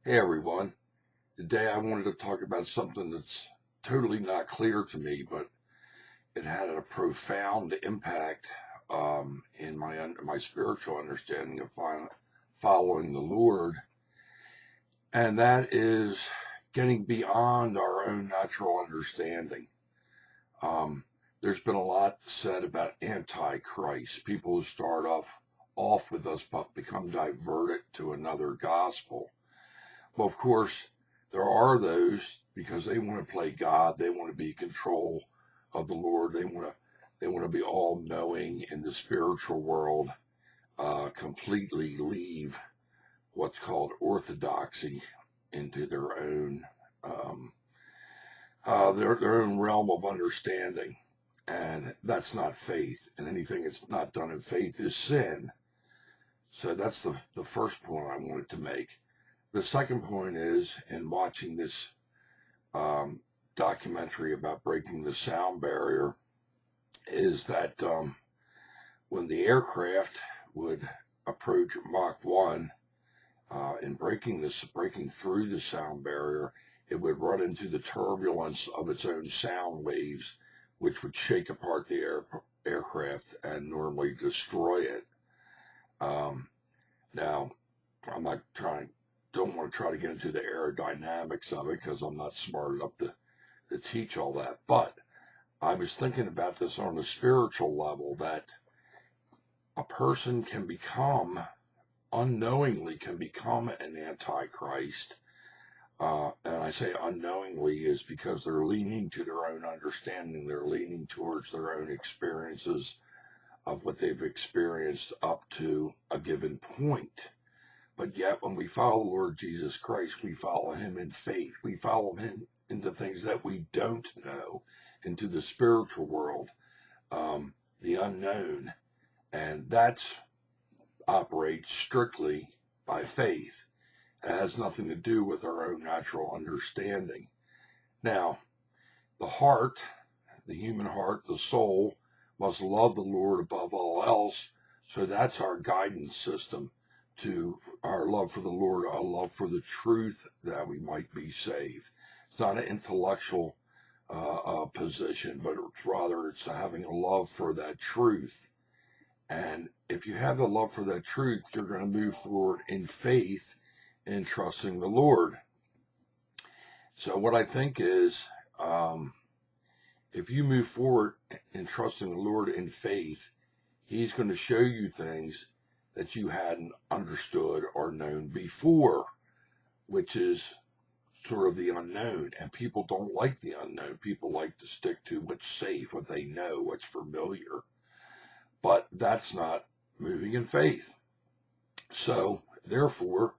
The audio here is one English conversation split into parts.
Hey everyone. Today I wanted to talk about something that's totally not clear to me, but it had a profound impact in my spiritual understanding of following the Lord, and that is getting beyond our own natural understanding. Um, there's been a lot said about antichrist, people who start off with us but become diverted to another gospel. Well, of course, there are those because they want to play God. They want to be in control of the Lord. They want to be all knowing in the spiritual world. Completely leave what's called orthodoxy into um, their own realm of understanding, and that's not faith. And anything that's not done in faith is sin. So that's the first point I wanted to make. The second point is, in watching this um, documentary about breaking the sound barrier, is that when the aircraft would approach Mach 1 in breaking through the sound barrier, it would run into the turbulence of its own sound waves, which would shake apart the aircraft and normally destroy it. Now, I'm not trying, don't want to try to get into the aerodynamics of it because I'm not smart enough to teach all that. But I was thinking about this on a spiritual level, that a person unknowingly can become an antichrist. And I say unknowingly is because they're leaning to their own understanding. They're leaning towards their own experiences of what they've experienced up to a given point. But yet, when we follow the Lord Jesus Christ, we follow him in faith. We follow him into things that we don't know, into the spiritual world, the unknown. And that operates strictly by faith. It has nothing to do with our own natural understanding. Now, the heart, the human heart, the soul, must love the Lord above all else. So that's our guidance system to our love for the Lord, our love for the truth that we might be saved. It's not an intellectual position, but it's having a love for that truth. And if you have the love for that truth, you're going to move forward in faith and trusting the Lord. So what I think is, if you move forward in trusting the Lord in faith, he's going to show you things that you hadn't understood or known before, which is sort of the unknown. And people don't like the unknown. People like to stick to what's safe, what they know, what's familiar. But that's not moving in faith. So therefore,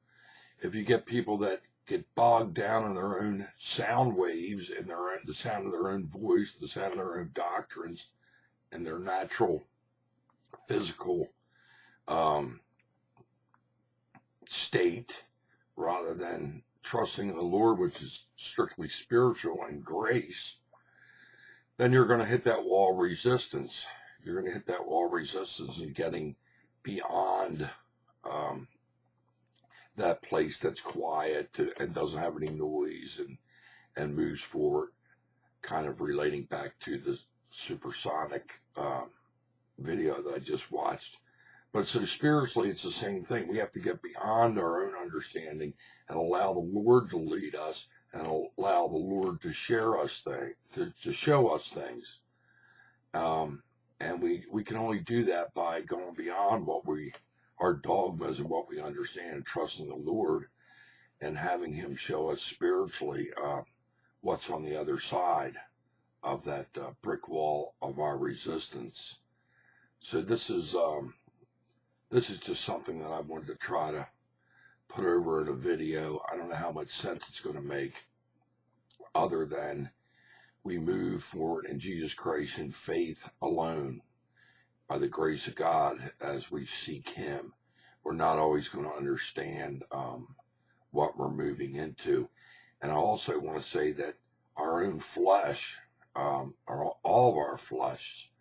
if you get people that get bogged down in their own sound waves, in the sound of their own voice, the sound of their own doctrines, and their natural physical um, state, rather than trusting in the Lord, which is strictly spiritual and grace, then you're going to hit that wall of resistance. You're going to hit that wall of resistance and getting beyond um, that place that's quiet and doesn't have any noise, and moves forward, kind of relating back to the supersonic video that I just watched. But so spiritually, it's the same thing. We have to get beyond our own understanding and allow the Lord to lead us, and allow the Lord to share us things, to show us things. And we can only do that by going beyond our dogmas and what we understand, and trusting the Lord and having him show us spiritually what's on the other side of that brick wall of our resistance. So this is just something that I wanted to try to put over in a video. I don't know how much sense it's going to make, other than we move forward in Jesus Christ in faith alone, by the grace of God, as we seek him. We're not always going to understand what we're moving into. And I also want to say that our own flesh, all of our flesh,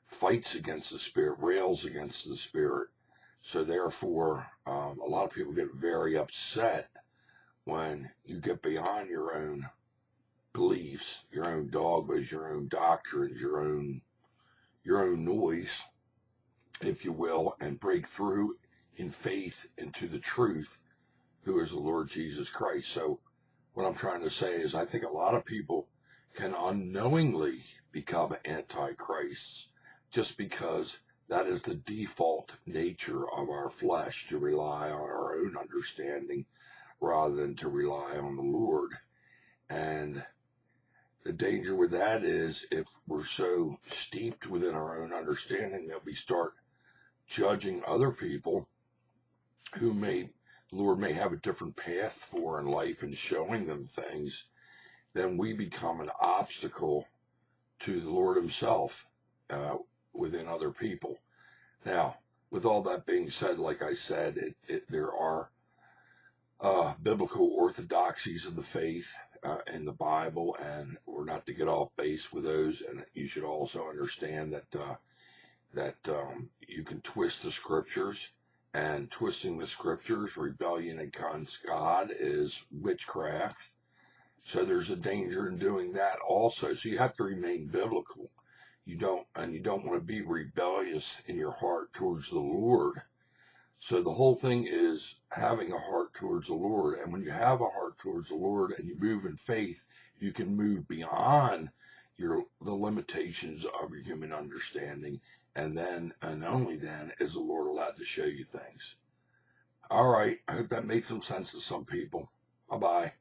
fights against the Spirit, rails against the Spirit. So therefore, a lot of people get very upset when you get beyond your own beliefs, your own dogmas, your own doctrines, your own noise, if you will, and break through in faith into the truth, who is the Lord Jesus Christ. So what I'm trying to say is I think a lot of people can unknowingly become antichrists just because that is the default nature of our flesh, to rely on our own understanding rather than to rely on the Lord. And the danger with that is if we're so steeped within our own understanding that we start judging other people who the Lord may have a different path for in life and showing them things, then we become an obstacle to the Lord himself within other people. Now, with all that being said, like I said, there are biblical orthodoxies of the faith in the Bible, and we're not to get off base with those. And you should also understand that you can twist the scriptures, and twisting the scriptures, rebellion against God, is witchcraft. So there's a danger in doing that also. So you have to remain biblical. You don't want to be rebellious in your heart towards the Lord. So the whole thing is having a heart towards the Lord. And when you have a heart towards the Lord and you move in faith, you can move beyond the limitations of your human understanding. And then, and only then, is the Lord allowed to show you things. All right. I hope that made some sense to some people. Bye-bye.